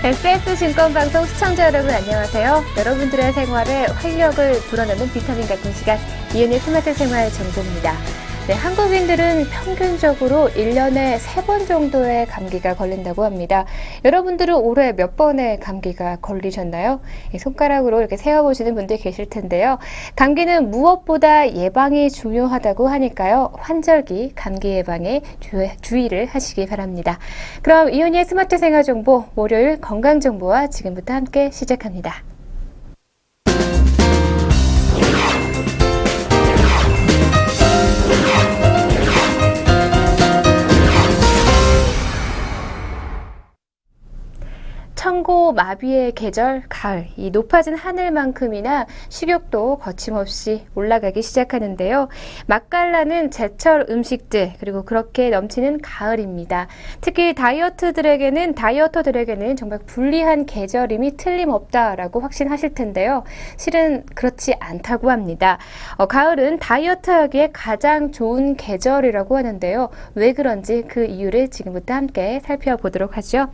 SS증권방송 시청자 여러분 안녕하세요. 여러분들의 생활에 활력을 불어넣는 비타민 같은 시간, 이은의 스마트 생활 정보입니다. 네, 한국인들은 평균적으로 1년에 3번 정도의 감기가 걸린다고 합니다. 여러분들은 올해 몇 번의 감기가 걸리셨나요? 손가락으로 이렇게 세어보시는 분들 계실 텐데요. 감기는 무엇보다 예방이 중요하다고 하니까요. 환절기 감기 예방에 주의를 하시기 바랍니다. 그럼 이은희의 스마트 생활 정보, 월요일 건강 정보와 지금부터 함께 시작합니다. 천고 마비의 계절 가을, 이 높아진 하늘만큼이나 식욕도 거침없이 올라가기 시작하는데요. 맛깔나는 제철 음식들, 그리고 그렇게 넘치는 가을입니다. 특히 다이어터들에게는 정말 불리한 계절임이 틀림없다라고 확신하실 텐데요. 실은 그렇지 않다고 합니다. 가을은 다이어트하기에 가장 좋은 계절이라고 하는데요. 왜 그런지 그 이유를 지금부터 함께 살펴보도록 하죠.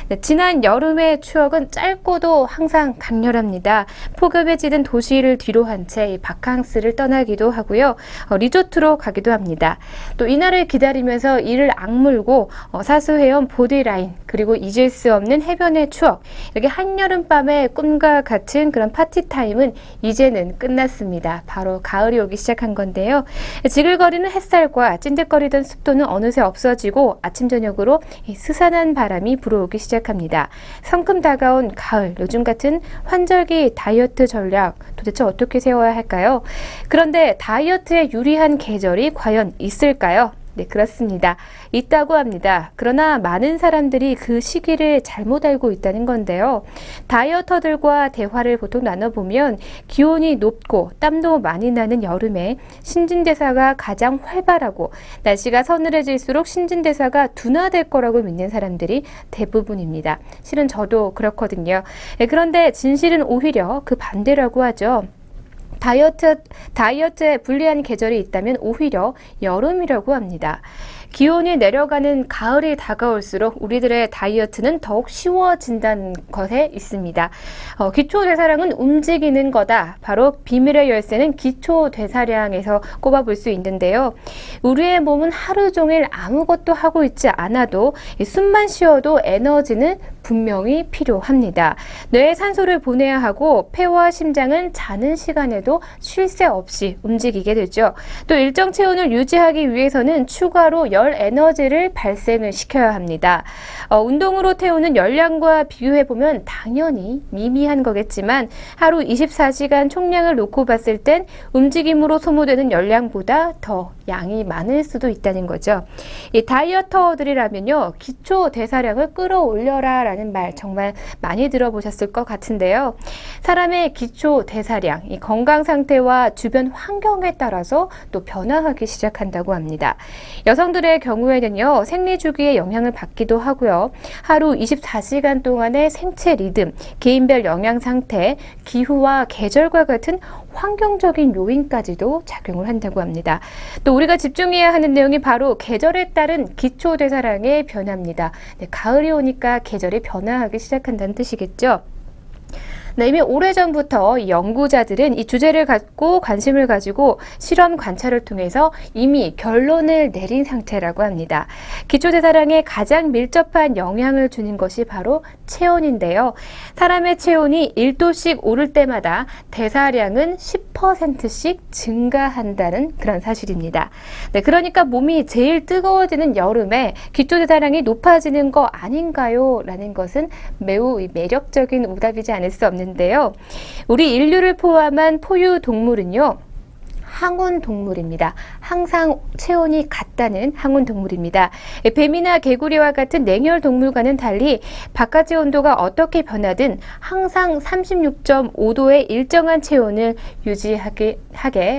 네, 지난 여름의 추억은 짧고도 항상 강렬합니다. 폭염에 찌든 도시를 뒤로 한 채 바캉스를 떠나기도 하고요. 리조트로 가기도 합니다. 또 이날을 기다리면서 이를 악물고 사수해온 보디라인, 그리고 잊을 수 없는 해변의 추억, 이렇게 한여름밤의 꿈과 같은 그런 파티타임은 이제는 끝났습니다. 바로 가을이 오기 시작한 건데요. 지글거리는 햇살과 찐득거리던 습도는 어느새 없어지고 아침 저녁으로 스산한 바람이 불어오기 시작합니다. 성큼 다가온 가을, 요즘 같은 환절기 다이어트 전략 도대체 어떻게 세워야 할까요? 그런데 다이어트에 유리한 계절이 과연 있을까요? 네, 그렇습니다. 있다고 합니다. 그러나 많은 사람들이 그 시기를 잘못 알고 있다는 건데요. 다이어터들과 대화를 보통 나눠보면 기온이 높고 땀도 많이 나는 여름에 신진대사가 가장 활발하고 날씨가 서늘해질수록 신진대사가 둔화될 거라고 믿는 사람들이 대부분입니다. 실은 저도 그렇거든요. 그런데 진실은 오히려 그 반대라고 하죠. 다이어트에 불리한 계절이 있다면 오히려 여름이라고 합니다. 기온이 내려가는 가을이 다가올수록 우리들의 다이어트는 더욱 쉬워진다는 것에 있습니다. 기초대사량은 움직이는 거다. 바로 비밀의 열쇠는 기초대사량에서 꼽아볼 수 있는데요. 우리의 몸은 하루 종일 아무것도 하고 있지 않아도 숨만 쉬어도 에너지는 분명히 필요합니다. 뇌에 산소를 보내야 하고 폐와 심장은 자는 시간에도 쉴 새 없이 움직이게 되죠. 또 일정 체온을 유지하기 위해서는 추가로 열 에너지를 발생을 시켜야 합니다. 운동으로 태우는 열량과 비교해보면 당연히 미미한 거겠지만 하루 24시간 총량을 놓고 봤을 땐 움직임으로 소모되는 열량보다 더 양이 많을 수도 있다는 거죠. 이 다이어터들이라면요, 기초 대사량을 끌어올려라 라는 말 정말 많이 들어보셨을 것 같은데요. 사람의 기초 대사량, 이 건강 상태와 주변 환경에 따라서 또 변화하기 시작한다고 합니다. 여성들의 경우에는요, 생리 주기에 영향을 받기도 하고요. 하루 24시간 동안의 생체 리듬, 개인별 영양 상태, 기후와 계절과 같은 환경적인 요인까지도 작용을 한다고 합니다. 또 우리가 집중해야 하는 내용이 바로 계절에 따른 기초대사량의 변화입니다. 네, 가을이 오니까 계절이 변화하기 시작한다는 뜻이겠죠. 네, 이미 오래전부터 연구자들은 이 주제를 갖고 관심을 가지고 실험 관찰을 통해서 이미 결론을 내린 상태라고 합니다. 기초대사량에 가장 밀접한 영향을 주는 것이 바로 체온인데요. 사람의 체온이 1도씩 오를 때마다 대사량은 10%씩 증가한다는 그런 사실입니다. 네, 그러니까 몸이 제일 뜨거워지는 여름에 기초대사량이 높아지는 거 아닌가요? 라는 것은 매우 매력적인 오답이지 않을 수 없는 데요. 우리 인류를 포함한 포유 동물은요, 항온 동물입니다. 항상 체온이 같다는 항온 동물입니다. 뱀이나 개구리와 같은 냉혈 동물과는 달리 바깥의 온도가 어떻게 변하든 항상 36.5도의 일정한 체온을 유지하게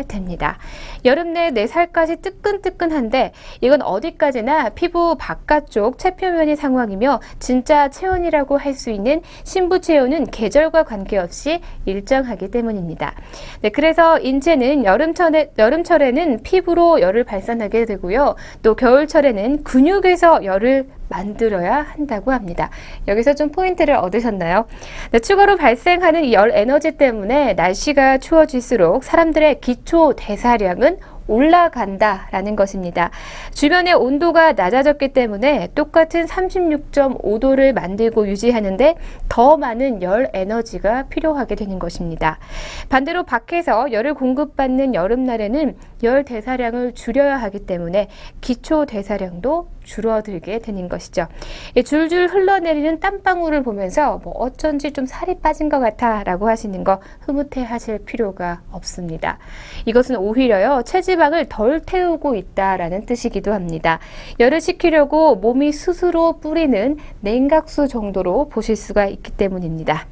됩니다. 여름 내 내 살까지 뜨끈뜨끈한데 이건 어디까지나 피부 바깥쪽 체표면의 상황이며 진짜 체온이라고 할 수 있는 신부 체온은 계절과 관계없이 일정하기 때문입니다. 네, 그래서 인체는 여름철 여름철에는 피부로 열을 발산하게 되고요. 또 겨울철에는 근육에서 열을 만들어야 한다고 합니다. 여기서 좀 포인트를 얻으셨나요? 네, 추가로 발생하는 이 열 에너지 때문에 날씨가 추워질수록 사람들의 기초 대사량은 올라간다라는 것입니다. 주변의 온도가 낮아졌기 때문에 똑같은 36.5도를 만들고 유지하는데 더 많은 열 에너지가 필요하게 되는 것입니다. 반대로 밖에서 열을 공급받는 여름날에는 열 대사량을 줄여야 하기 때문에 기초 대사량도 줄어들게 되는 것이죠. 줄줄 흘러내리는 땀방울을 보면서 어쩐지 좀 살이 빠진 것 같아 라고 하시는 거 흐뭇해 하실 필요가 없습니다. 이것은 오히려요, 체지방을 덜 태우고 있다라는 뜻이기도 합니다. 열을 식히려고 몸이 스스로 뿌리는 냉각수 정도로 보실 수가 있기 때문입니다.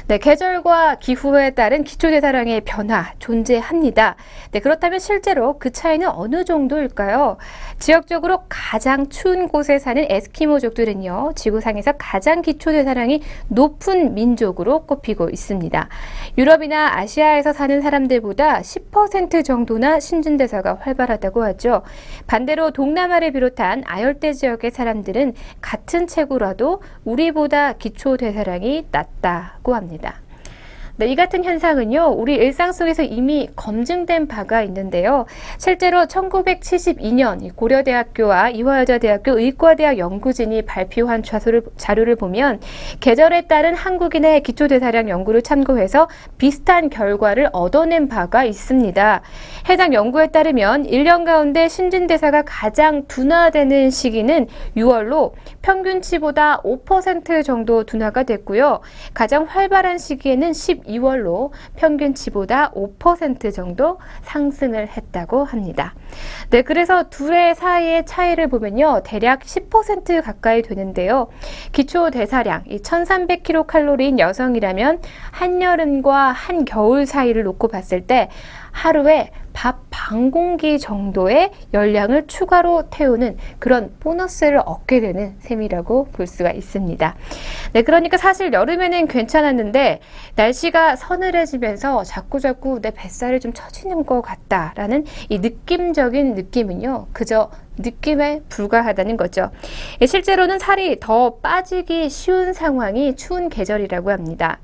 네, 계절과 기후에 따른 기초대사량의 변화 존재합니다. 네, 그렇다면 실제로 그 차이는 어느 정도일까요? 지역적으로 가장 추운 곳에 사는 에스키모족들은요, 지구상에서 가장 기초대사량이 높은 민족으로 꼽히고 있습니다. 유럽이나 아시아에서 사는 사람들보다 10% 정도나 신진대사가 활발하다고 하죠. 반대로 동남아를 비롯한 아열대 지역의 사람들은 같은 체구라도 우리보다 기초대사량이 낮다고 합니다. 네, 이 같은 현상은요, 우리 일상 속에서 이미 검증된 바가 있는데요. 실제로 1972년 고려대학교와 이화여자대학교 의과대학 연구진이 발표한 자료를 보면 계절에 따른 한국인의 기초대사량 연구를 참고해서 비슷한 결과를 얻어낸 바가 있습니다. 해당 연구에 따르면 1년 가운데 신진대사가 가장 둔화되는 시기는 6월로 평균치보다 5% 정도 둔화가 됐고요. 가장 활발한 시기에는 12월로 평균치보다 5% 정도 상승을 했다고 합니다. 네, 그래서 둘의 사이의 차이를 보면요, 대략 10% 가까이 되는데요. 기초 대사량, 1300kcal인 여성이라면 한여름과 한겨울 사이를 놓고 봤을 때 하루에 밥 반 공기 정도의 열량을 추가로 태우는 그런 보너스를 얻게 되는 셈이라고 볼 수가 있습니다. 네, 그러니까 사실 여름에는 괜찮았는데 날씨가 서늘해지면서 자꾸자꾸 내 뱃살이 좀 처지는 것 같다라는 이 느낌적인 느낌은요, 그저 느낌에 불과하다는 거죠. 실제로는 살이 더 빠지기 쉬운 상황이 추운 계절이라고 합니다.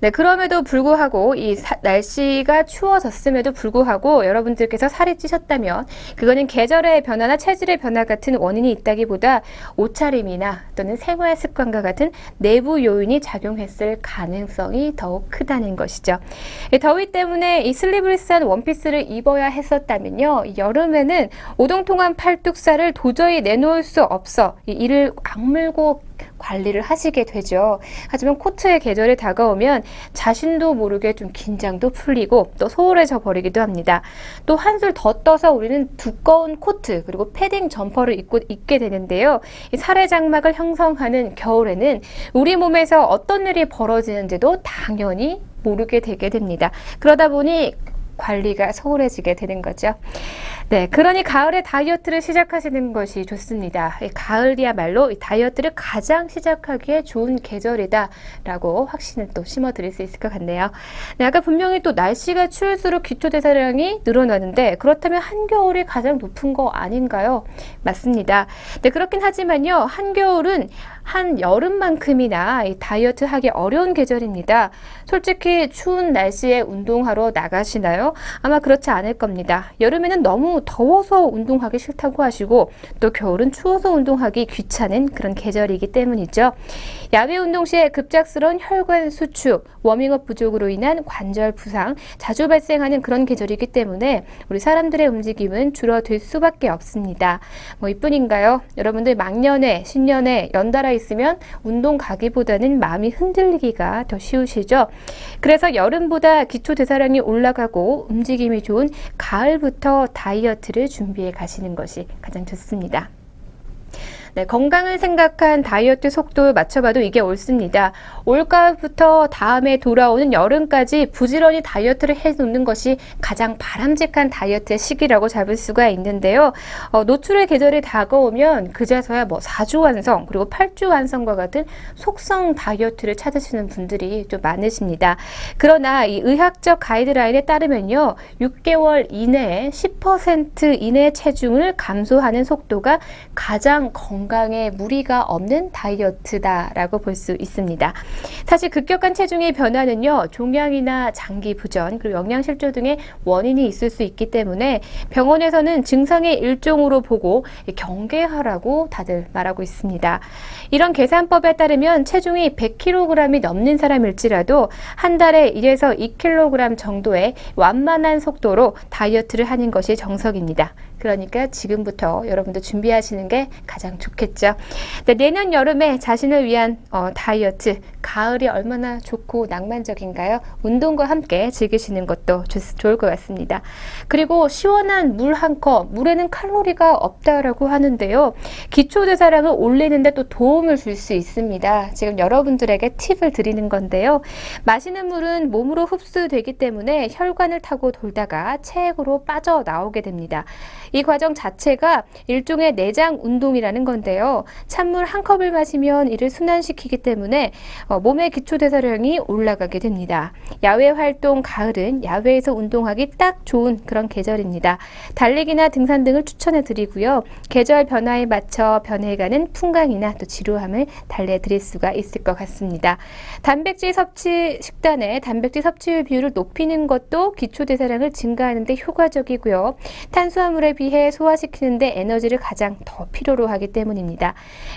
네, 그럼에도 불구하고 날씨가 추워졌음에도 불구하고 여러분들께서 살이 찌셨다면 그거는 계절의 변화나 체질의 변화 같은 원인이 있다기보다 옷차림이나 또는 생활 습관과 같은 내부 요인이 작용했을 가능성이 더욱 크다는 것이죠. 더위 때문에 이 슬리브리스한 원피스를 입어야 했었다면요, 여름에는 오동통한 팔뚝살을 도저히 내놓을 수 없어 이를 악물고 관리를 하시게 되죠. 하지만 코트의 계절이 다가오면 자신도 모르게 좀 긴장도 풀리고 또 소홀해져 버리기도 합니다. 또 한술 더 떠서 우리는 두꺼운 코트 그리고 패딩 점퍼를 입게 되는데요. 이 살의 장막을 형성하는 겨울에는 우리 몸에서 어떤 일이 벌어지는지도 당연히 모르게 되게 됩니다. 그러다 보니 관리가 소홀해지게 되는 거죠. 네, 그러니 가을에 다이어트를 시작하시는 것이 좋습니다. 가을이야말로 이 다이어트를 가장 시작하기에 좋은 계절이다라고 확신을 또 심어드릴 수 있을 것 같네요. 네, 아까 분명히 또 날씨가 추울수록 기초대사량이 늘어나는데 그렇다면 한겨울이 가장 높은 거 아닌가요? 맞습니다. 네, 그렇긴 하지만요, 한겨울은 한여름만큼이나 다이어트 하기 어려운 계절입니다. 솔직히 추운 날씨에 운동하러 나가시나요? 아마 그렇지 않을 겁니다. 여름에는 너무 더워서 운동하기 싫다고 하시고 또 겨울은 추워서 운동하기 귀찮은 그런 계절이기 때문이죠. 야외 운동 시에 급작스러운 혈관 수축, 워밍업 부족으로 인한 관절 부상 자주 발생하는 그런 계절이기 때문에 우리 사람들의 움직임은 줄어들 수밖에 없습니다. 이뿐인가요? 여러분들 막년에 신년에 연달아 있으면 운동 가기보다는 마음이 흔들리기가 더 쉬우시죠. 그래서 여름보다 기초 대사량이 올라가고 움직임이 좋은 가을부터 다이어트를 준비해 가시는 것이 가장 좋습니다. 네, 건강을 생각한 다이어트 속도 맞춰봐도 이게 옳습니다. 올가을부터 다음에 돌아오는 여름까지 부지런히 다이어트를 해놓는 것이 가장 바람직한 다이어트의 시기라고 잡을 수가 있는데요. 노출의 계절이 다가오면 그제서야 4주 완성 그리고 8주 완성과 같은 속성 다이어트를 찾으시는 분들이 좀 많으십니다. 그러나 이 의학적 가이드라인에 따르면요, 6개월 이내에 10% 이내 체중을 감소하는 속도가 가장 건강에 무리가 없는 다이어트다라고 볼 수 있습니다. 사실 급격한 체중의 변화는요, 종양이나 장기 부전 그리고 영양실조 등의 원인이 있을 수 있기 때문에 병원에서는 증상의 일종으로 보고 경계하라고 다들 말하고 있습니다. 이런 계산법에 따르면 체중이 100kg이 넘는 사람일지라도 한 달에 1에서 2kg 정도의 완만한 속도로 다이어트를 하는 것이 정석입니다. 그러니까 지금부터 여러분도 준비하시는 게 가장 좋겠죠. 네, 내년 여름에 자신을 위한 다이어트, 가을이 얼마나 좋고 낭만적인가요? 운동과 함께 즐기시는 것도 좋을 것 같습니다. 그리고 시원한 물 한 컵, 물에는 칼로리가 없다라고 하는데요. 기초대사량을 올리는 데 또 도움을 줄 수 있습니다. 지금 여러분들에게 팁을 드리는 건데요. 마시는 물은 몸으로 흡수되기 때문에 혈관을 타고 돌다가 체액으로 빠져나오게 됩니다. 이 과정 자체가 일종의 내장 운동이라는 건데요. 찬물 한 컵을 마시면 이를 순환시키기 때문에 몸의 기초대사량이 올라가게 됩니다. 야외 활동 가을은 야외에서 운동하기 딱 좋은 그런 계절입니다. 달리기나 등산 등을 추천해 드리고요. 계절 변화에 맞춰 변해가는 풍광이나 또 지루함을 달래드릴 수가 있을 것 같습니다. 단백질 섭취 식단에 단백질 섭취율 비율을 높이는 것도 기초대사량을 증가하는 데 효과적이고요. 탄수화물에 비해 소화시키는 데 에너지를 가장 더 필요로 하기 때문입니다.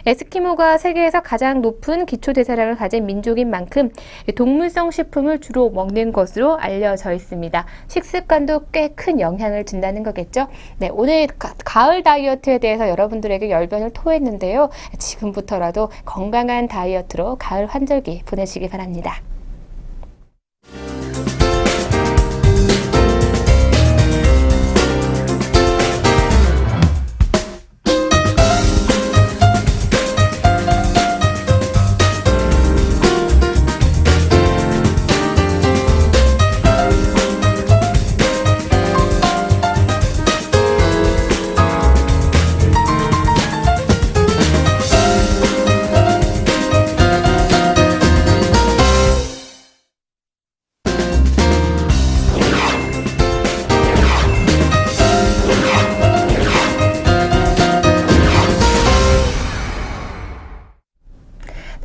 에스키모가 세계에서 가장 높은 기초대사량을 가진 민족인 만큼 동물성 식품을 주로 먹는 것으로 알려져 있습니다. 식습관도 꽤 큰 영향을 준다는 거겠죠. 네, 오늘 가을 다이어트에 대해서 여러분들에게 열변을 토했는데요. 지금부터라도 건강한 다이어트로 가을 환절기 보내시기 바랍니다.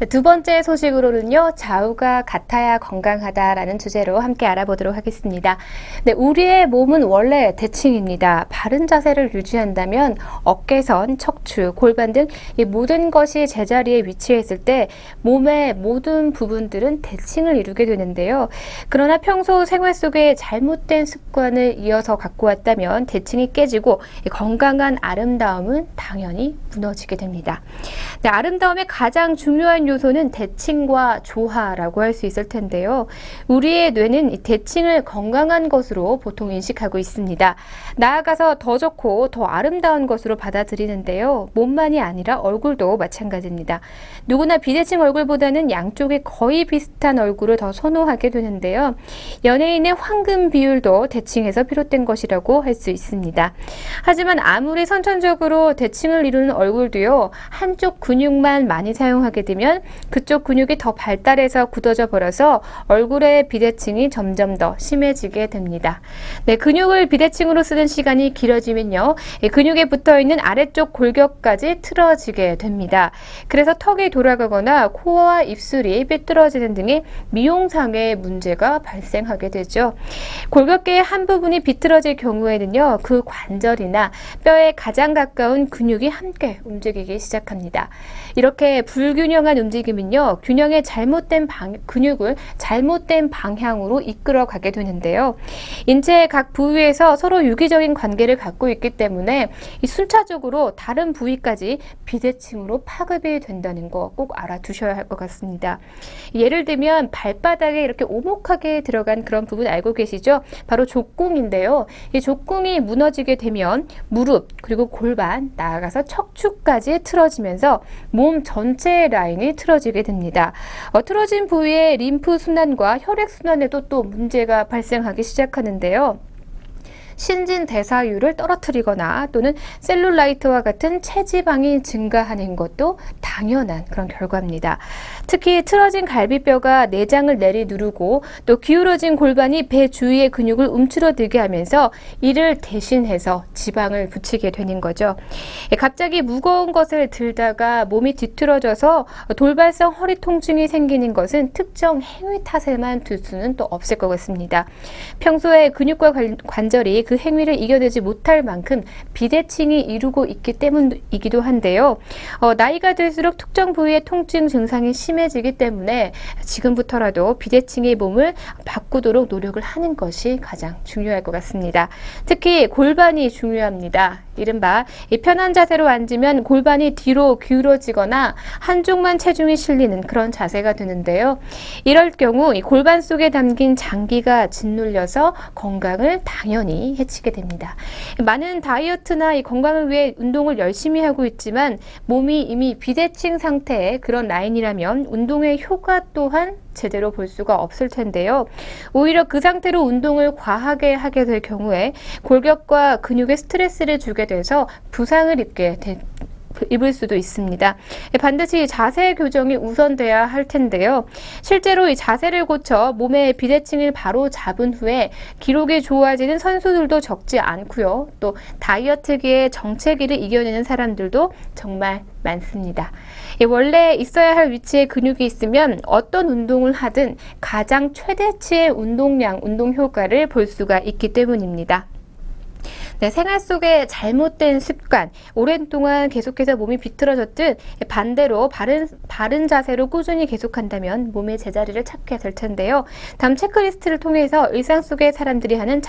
두 번째 소식으로는요, 좌우가 같아야 건강하다라는 주제로 함께 알아보도록 하겠습니다. 네, 우리의 몸은 원래 대칭입니다. 바른 자세를 유지한다면 어깨선, 척추, 골반 등 이 모든 것이 제자리에 위치해 있을 때 몸의 모든 부분들은 대칭을 이루게 되는데요. 그러나 평소 생활 속에 잘못된 습관을 이어서 갖고 왔다면 대칭이 깨지고 건강한 아름다움은 당연히 무너지게 됩니다. 네, 아름다움의 가장 중요한 요소는 대칭과 조화라고 할 수 있을 텐데요. 우리의 뇌는 이 대칭을 건강한 것으로 보통 인식하고 있습니다. 나아가서 더 좋고 더 아름다운 것으로 받아들이는데요. 몸만이 아니라 얼굴도 마찬가지입니다. 누구나 비대칭 얼굴보다는 양쪽이 거의 비슷한 얼굴을 더 선호하게 되는데요. 연예인의 황금 비율도 대칭에서 비롯된 것이라고 할 수 있습니다. 하지만 아무리 선천적으로 대칭을 이루는 얼굴도요, 한쪽 근육만 많이 사용하게 되면 그쪽 근육이 더 발달해서 굳어져 버려서 얼굴의 비대칭이 점점 더 심해지게 됩니다. 네, 근육을 비대칭으로 쓰는 시간이 길어지면요, 근육에 붙어있는 아래쪽 골격까지 틀어지게 됩니다. 그래서 턱이 돌아가거나 코와 입술이 삐뚤어지는 등의 미용상의 문제가 발생하게 되죠. 골격계의 한 부분이 비틀어질 경우에는요, 그 관절이나 뼈에 가장 가까운 근육이 함께 움직이기 시작합니다. 이렇게 불균형한 움직임은요, 균형의 근육을 잘못된 방향으로 이끌어가게 되는데요. 인체의 각 부위에서 서로 유기적인 관계를 갖고 있기 때문에 이 순차적으로 다른 부위까지 비대칭으로 파급이 된다는 거 꼭 알아두셔야 할 것 같습니다. 예를 들면 발바닥에 이렇게 오목하게 들어간 그런 부분 알고 계시죠? 바로 족궁인데요. 이 족궁이 무너지게 되면 무릎 그리고 골반 나아가서 척추까지 틀어지면서 몸 전체의 라인이 틀어지게 됩니다. 틀어진 부위의 림프 순환과 혈액 순환에도 또 문제가 발생하기 시작하는데요. 신진대사율을 떨어뜨리거나 또는 셀룰라이트와 같은 체지방이 증가하는 것도 당연한 그런 결과입니다. 특히 틀어진 갈비뼈가 내장을 내리누르고 또 기울어진 골반이 배 주위의 근육을 움츠러들게 하면서 이를 대신해서 지방을 붙이게 되는 거죠. 갑자기 무거운 것을 들다가 몸이 뒤틀어져서 돌발성 허리 통증이 생기는 것은 특정 행위 탓에만 둘 수는 또 없을 것 같습니다. 평소에 근육과 관절이 그 행위를 이겨내지 못할 만큼 비대칭이 이루고 있기 때문이기도 한데요. 나이가 들수록 특정 부위의 통증 증상이 심해지기 때문에 지금부터라도 비대칭의 몸을 바꾸도록 노력을 하는 것이 가장 중요할 것 같습니다. 특히 골반이 중요합니다. 이른바 편한 자세로 앉으면 골반이 뒤로 기울어지거나 한쪽만 체중이 실리는 그런 자세가 되는데요. 이럴 경우 이 골반 속에 담긴 장기가 짓눌려서 건강을 당연히 해치게 됩니다. 많은 다이어트나 이 건강을 위해 운동을 열심히 하고 있지만 몸이 이미 비대칭 상태의 그런 라인이라면 운동의 효과 또한 제대로 볼 수가 없을 텐데요. 오히려 그 상태로 운동을 과하게 하게 될 경우에 골격과 근육에 스트레스를 주게 돼서 부상을 입을 수도 있습니다. 반드시 자세 교정이 우선돼야 할 텐데요. 실제로 이 자세를 고쳐 몸의 비대칭을 바로 잡은 후에 기록이 좋아지는 선수들도 적지 않고요. 또 다이어트계의 정체기를 이겨내는 사람들도 정말 많습니다. 원래 있어야 할 위치에 근육이 있으면 어떤 운동을 하든 가장 최대치의 운동량, 운동 효과를 볼 수가 있기 때문입니다. 네, 생활 속에 잘못된 습관, 오랜 동안 계속해서 몸이 비틀어졌듯 반대로 바른 자세로 꾸준히 계속한다면 몸의 제자리를 찾게 될 텐데요. 다음 체크리스트를 통해서 일상 속의 사람들이 하는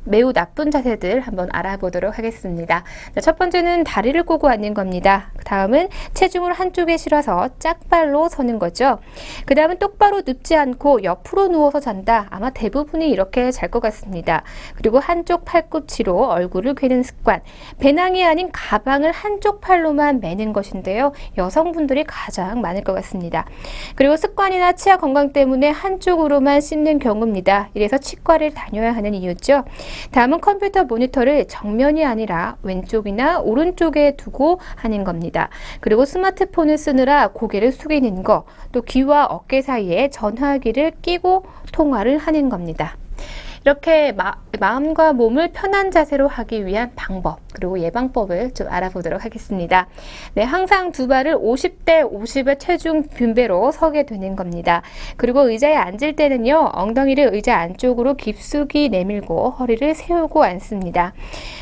매우 나쁜 자세들 한번 알아보도록 하겠습니다. 첫 번째는 다리를 꼬고 앉는 겁니다. 다음은 체중을 한쪽에 실어서 짝발로 서는 거죠. 그 다음은 똑바로 눕지 않고 옆으로 누워서 잔다. 아마 대부분이 이렇게 잘 것 같습니다. 그리고 한쪽 팔꿈치로 얼굴을 괴는 습관, 배낭이 아닌 가방을 한쪽 팔로만 매는 것인데요. 여성분들이 가장 많을 것 같습니다. 그리고 습관이나 치아 건강 때문에 한쪽으로만 씹는 경우입니다. 이래서 치과를 다녀야 하는 이유죠. 다음은 컴퓨터 모니터를 정면이 아니라 왼쪽이나 오른쪽에 두고 하는 겁니다. 그리고 스마트폰을 쓰느라 고개를 숙이는 거, 또 귀와 어깨 사이에 전화기를 끼고 통화를 하는 겁니다. 이렇게 마음과 몸을 편한 자세로 하기 위한 방법 그리고 예방법을 좀 알아보도록 하겠습니다. 네, 항상 두 발을 50대 50의 체중 분배로 서게 되는 겁니다. 그리고 의자에 앉을 때는요, 엉덩이를 의자 안쪽으로 깊숙이 내밀고 허리를 세우고 앉습니다.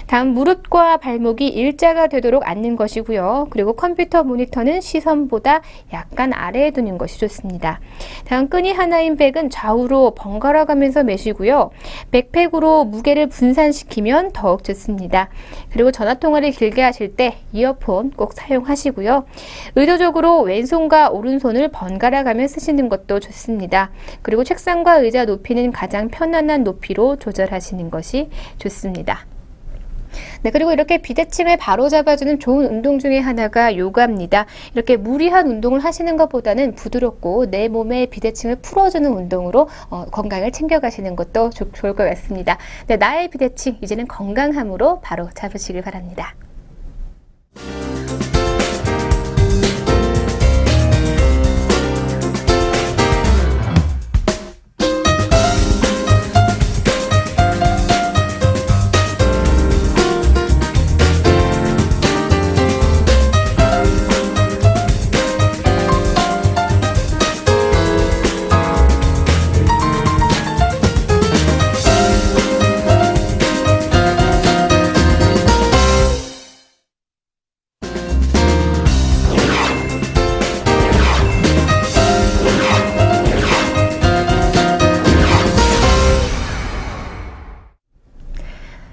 다음 무릎과 발목이 일자가 되도록 앉는 것이고요. 그리고 컴퓨터 모니터는 시선보다 약간 아래에 두는 것이 좋습니다. 다음 끈이 하나인 백은 좌우로 번갈아 가면서 매시고요. 백팩으로 무게를 분산시키면 더욱 좋습니다. 그리고 전화통화를 길게 하실 때 이어폰 꼭 사용하시고요. 의도적으로 왼손과 오른손을 번갈아 가며 쓰시는 것도 좋습니다. 그리고 책상과 의자 높이는 가장 편안한 높이로 조절하시는 것이 좋습니다. 네, 그리고 이렇게 비대칭을 바로잡아주는 좋은 운동 중에 하나가 요가입니다. 이렇게 무리한 운동을 하시는 것보다는 부드럽고 내 몸의 비대칭을 풀어주는 운동으로 건강을 챙겨가시는 것도 좋을 것 같습니다. 네, 나의 비대칭, 이제는 건강함으로 바로 잡으시길 바랍니다.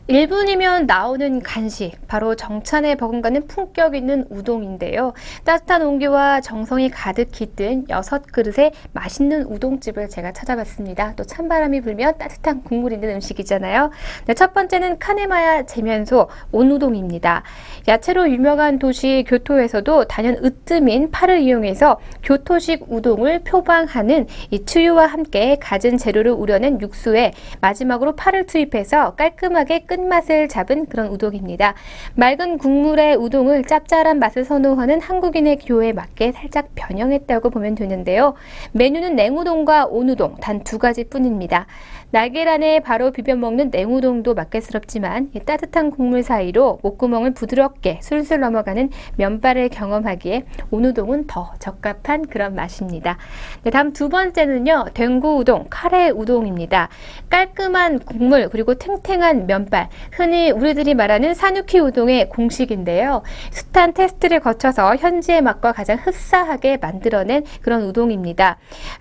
1분이면 나오는 간식, 바로 정찬에 버금가는 품격 있는 우동인데요. 따뜻한 온기와 정성이 가득 깃든 6그릇의 맛있는 우동집을 제가 찾아봤습니다. 또 찬바람이 불면 따뜻한 국물 있는 음식이잖아요. 네, 첫 번째는 카네마야 재면소 온우동입니다. 야채로 유명한 도시 교토에서도 단연 으뜸인 파를 이용해서 교토식 우동을 표방하는 이 추유와 함께 갖은 재료를 우려낸 육수에 마지막으로 파를 투입해서 깔끔하게 끝맛을 잡은 그런 우동입니다. 맑은 국물의 우동을 짭짤한 맛을 선호하는 한국인의 기호에 맞게 살짝 변형했다고 보면 되는데요. 메뉴는 냉우동과 온우동 단 2가지 뿐입니다. 날계란에 바로 비벼 먹는 냉우동도 맛깔스럽지만 따뜻한 국물 사이로 목구멍을 부드럽게 술술 넘어가는 면발을 경험하기에 온우동은 더 적합한 그런 맛입니다. 네, 다음 두 번째는요. 댕구우동, 카레 우동입니다. 깔끔한 국물 그리고 탱탱한 면발, 흔히 우리들이 말하는 사누키 우동의 공식인데요. 숱한 테스트를 거쳐서 현지의 맛과 가장 흡사하게 만들어낸 그런 우동입니다.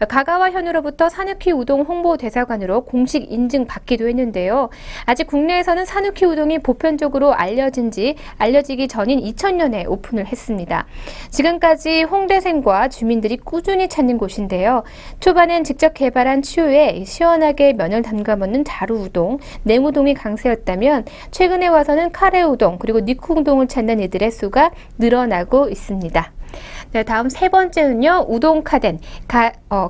가가와 현으로부터 사누키 우동 홍보대사관으로 공식 인증받기도 했는데요. 아직 국내에서는 사누키 우동이 보편적으로 알려지기 전인 2000년에 오픈을 했습니다. 지금까지 홍대생과 주민들이 꾸준히 찾는 곳인데요. 초반엔 직접 개발한 추후에 시원하게 면을 담가 먹는 자루우동, 냉우동이 강세였다면 최근에 와서는 카레우동 그리고 니쿠우동을 찾는 이들의 수가 늘어나고 있습니다. 네, 다음 세 번째는요. 우동카덴,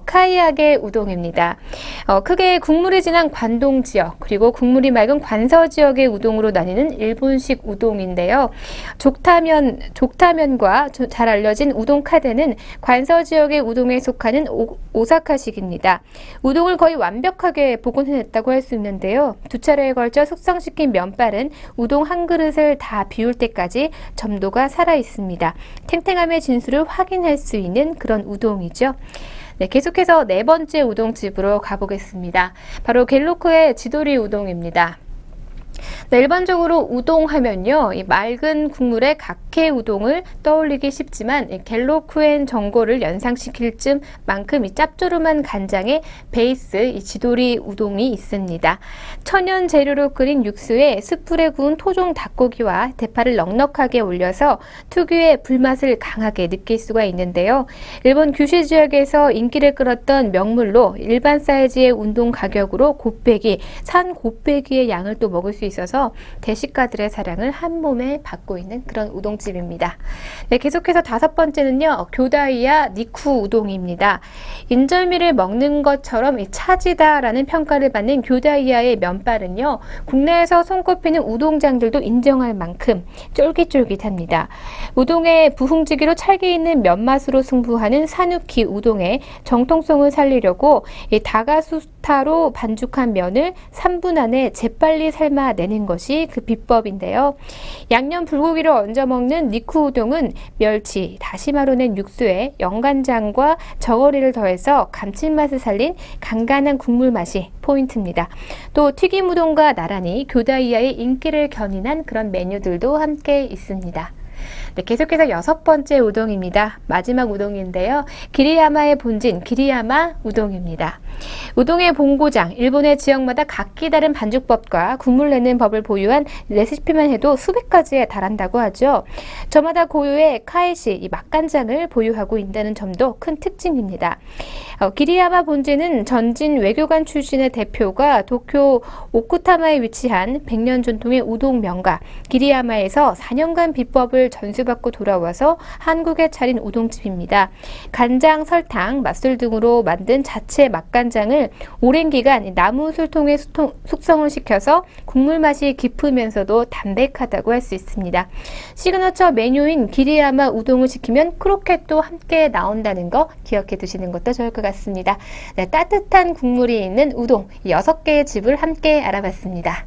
카이아게 우동입니다. 크게 국물이 진한 관동 지역 그리고 국물이 맑은 관서 지역의 우동으로 나뉘는 일본식 우동인데요. 족타면과 잘 알려진 우동카덴은 관서 지역의 우동에 속하는 오사카식입니다. 우동을 거의 완벽하게 복원해냈다고 할 수 있는데요. 2차례에 걸쳐 숙성시킨 면발은 우동 한 그릇을 다 비울 때까지 점도가 살아있습니다. 탱탱함의 진수를 확인할 수 있는 그런 우동이죠. 네, 계속해서 네 번째 우동집으로 가보겠습니다. 바로 갤로크의 지도리 우동입니다. 네, 일반적으로 우동 하면요, 이 맑은 국물의 각해 우동을 떠올리기 쉽지만 갤로쿠엔 정고를 연상시킬 쯤만큼 이 짭조름한 간장의 베이스 이 지도리 우동이 있습니다. 천연 재료로 끓인 육수에 숯불에 구운 토종 닭고기와 대파를 넉넉하게 올려서 특유의 불맛을 강하게 느낄 수가 있는데요. 일본 규슈 지역에서 인기를 끌었던 명물로 일반 사이즈의 우동 가격으로 산 곱빼기의 양을 또 먹을 수 있어서 대식가들의 사랑을 한 몸에 받고 있는 그런 우동집입니다. 네, 계속해서 다섯 번째는요. 교다이야 니쿠 우동입니다. 인절미를 먹는 것처럼 차지다라는 평가를 받는 교다이야의 면발은요. 국내에서 손꼽히는 우동장들도 인정할 만큼 쫄깃쫄깃합니다. 우동의 부흥지기로 찰기 있는 면맛으로 승부하는 사누키 우동의 정통성을 살리려고 다가수타로 반죽한 면을 3분 안에 재빨리 삶아내는 것이 그 비법인데요. 양념 불고기를 얹어 먹는 니쿠 우동은 멸치, 다시마로 낸 육수에 연간장과 저고리를 더해서 감칠맛을 살린 간간한 국물 맛이 포인트입니다. 또 튀김 우동과 나란히 교다이야의 인기를 견인한 그런 메뉴들도 함께 있습니다. 네, 계속해서 여섯 번째 우동입니다. 마지막 우동인데요. 기리야마의 본진, 기리야마 우동입니다. 우동의 본고장, 일본의 지역마다 각기 다른 반죽법과 국물 내는 법을 보유한 레시피만 해도 수백 가지에 달한다고 하죠. 저마다 고유의 카이시, 이 맛간장을 보유하고 있다는 점도 큰 특징입니다. 기리야마 본진은 전진 외교관 출신의 대표가 도쿄 오쿠타마에 위치한 100년 전통의 우동 명가 기리야마에서 4년간 비법을 전수받고 돌아와서 한국에 차린 우동집입니다. 간장, 설탕, 맛술 등으로 만든 자체 맛간장을 오랜 기간 나무술 통해 숙성을 시켜서 국물 맛이 깊으면서도 담백하다고 할 수 있습니다. 시그너처 메뉴인 기리야마 우동을 시키면 크로켓도 함께 나온다는 거 기억해 두시는 것도 좋을 것 같습니다. 네, 따뜻한 국물이 있는 우동 6개의 집을 함께 알아봤습니다.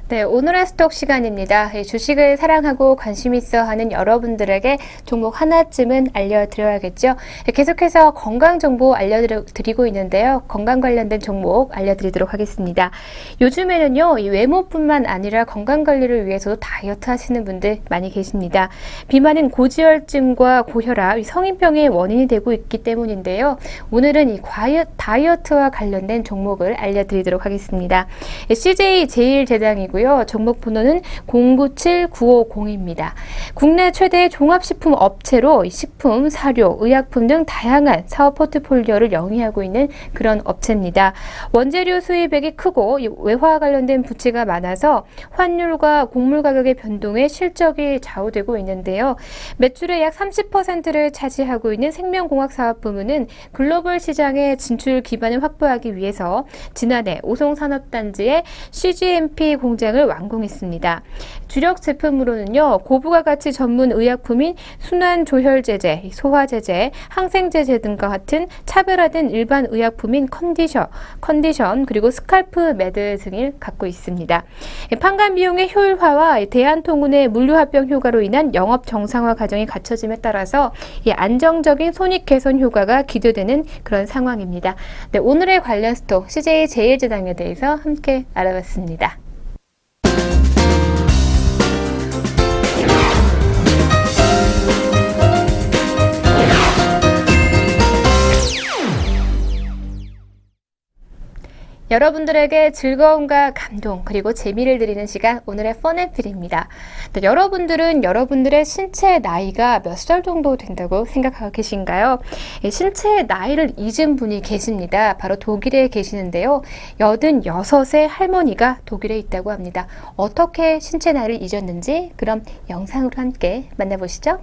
네, 오늘의 스톡 시간입니다. 주식을 사랑하고 관심 있어 하는 여러분들에게 종목 하나쯤은 알려드려야겠죠. 계속해서 건강 정보 알려드리고 있는데요. 건강 관련된 종목 알려드리도록 하겠습니다. 요즘에는요, 이 외모뿐만 아니라 건강 관리를 위해서도 다이어트 하시는 분들 많이 계십니다. 비만은 고지혈증과 고혈압, 성인병의 원인이 되고 있기 때문인데요. 오늘은 이 다이어트와 관련된 종목을 알려드리도록 하겠습니다. CJ제일제당이고 종목 번호는 097950입니다. 국내 최대의 종합식품 업체로 식품, 사료, 의약품 등 다양한 사업 포트폴리오를 영위하고 있는 그런 업체입니다. 원재료 수입액이 크고 외화 관련된 부채가 많아서 환율과 곡물 가격의 변동에 실적이 좌우되고 있는데요. 매출의 약 30%를 차지하고 있는 생명공학 사업 부문은 글로벌 시장의 진출 기반을 확보하기 위해서 지난해 오송산업단지의 CGMP 공장을 완공했습니다. 주력 제품으로는요, 고부가 가치 전문 의약품인 순환조혈제제, 소화제제, 항생제제 등과 같은 차별화된 일반 의약품인 컨디션 그리고 스칼프 매드 등을 갖고 있습니다. 판관 비용의 효율화와 대한통운의 물류합병 효과로 인한 영업 정상화 과정이 갖춰짐에 따라서 안정적인 손익 개선 효과가 기대되는 그런 상황입니다. 네, 오늘의 관련 스톡 CJ제일제당에 대해서 함께 알아봤습니다. 여러분들에게 즐거움과 감동 그리고 재미를 드리는 시간, 오늘의 펀앤필입니다. 여러분들은 여러분들의 신체 나이가 몇 살 정도 된다고 생각하고 계신가요? 신체의 나이를 잊은 분이 계십니다. 바로 독일에 계시는데요. 86의 할머니가 독일에 있다고 합니다. 어떻게 신체 나이를 잊었는지 그럼 영상으로 함께 만나보시죠.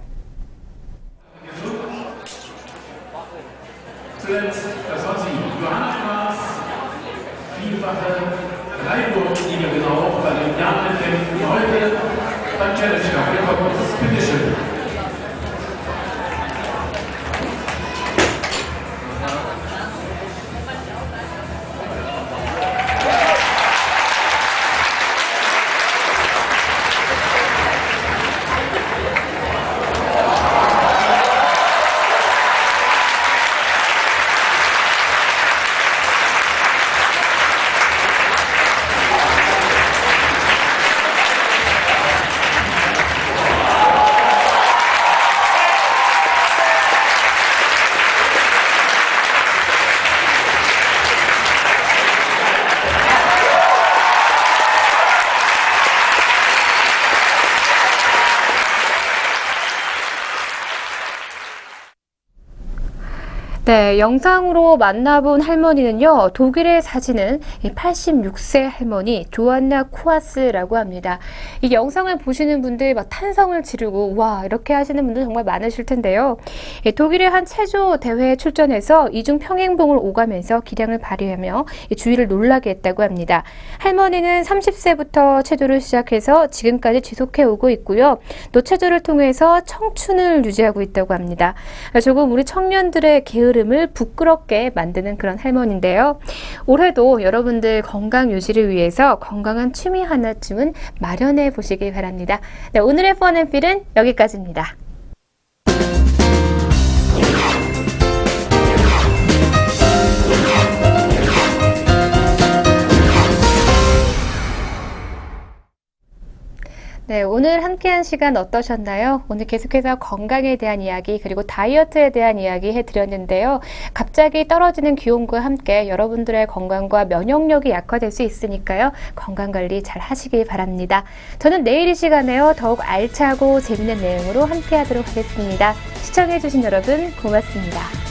Reihenlinie genau bei den Jahreskämpfen heute beim Challenge Cup. Wir kommen, bitteschön. 네, 영상으로 만나본 할머니는요, 독일에 사시는 86세 할머니 조안나 쿠아스라고 합니다. 이 영상을 보시는 분들 막 탄성을 지르고 와 이렇게 하시는 분들 정말 많으실 텐데요. 독일의 한 체조 대회에 출전해서 이중 평행봉을 오가면서 기량을 발휘하며 주위를 놀라게 했다고 합니다. 할머니는 30세부터 체조를 시작해서 지금까지 지속해 오고 있고요. 또 체조를 통해서 청춘을 유지하고 있다고 합니다. 조금 우리 청년들의 게으름을 부끄럽게 만드는 그런 할머니인데요. 올해도 여러분들 건강 유지를 위해서 건강한 취미 하나쯤은 마련해 보시기 바랍니다. 네, 오늘의 펀앤필은 여기까지입니다. 네, 오늘 함께한 시간 어떠셨나요? 오늘 계속해서 건강에 대한 이야기 그리고 다이어트에 대한 이야기 해드렸는데요. 갑자기 떨어지는 기온과 함께 여러분들의 건강과 면역력이 약화될 수 있으니까요. 건강관리 잘 하시길 바랍니다. 저는 내일 이 시간에요. 더욱 알차고 재밌는 내용으로 함께하도록 하겠습니다. 시청해주신 여러분 고맙습니다.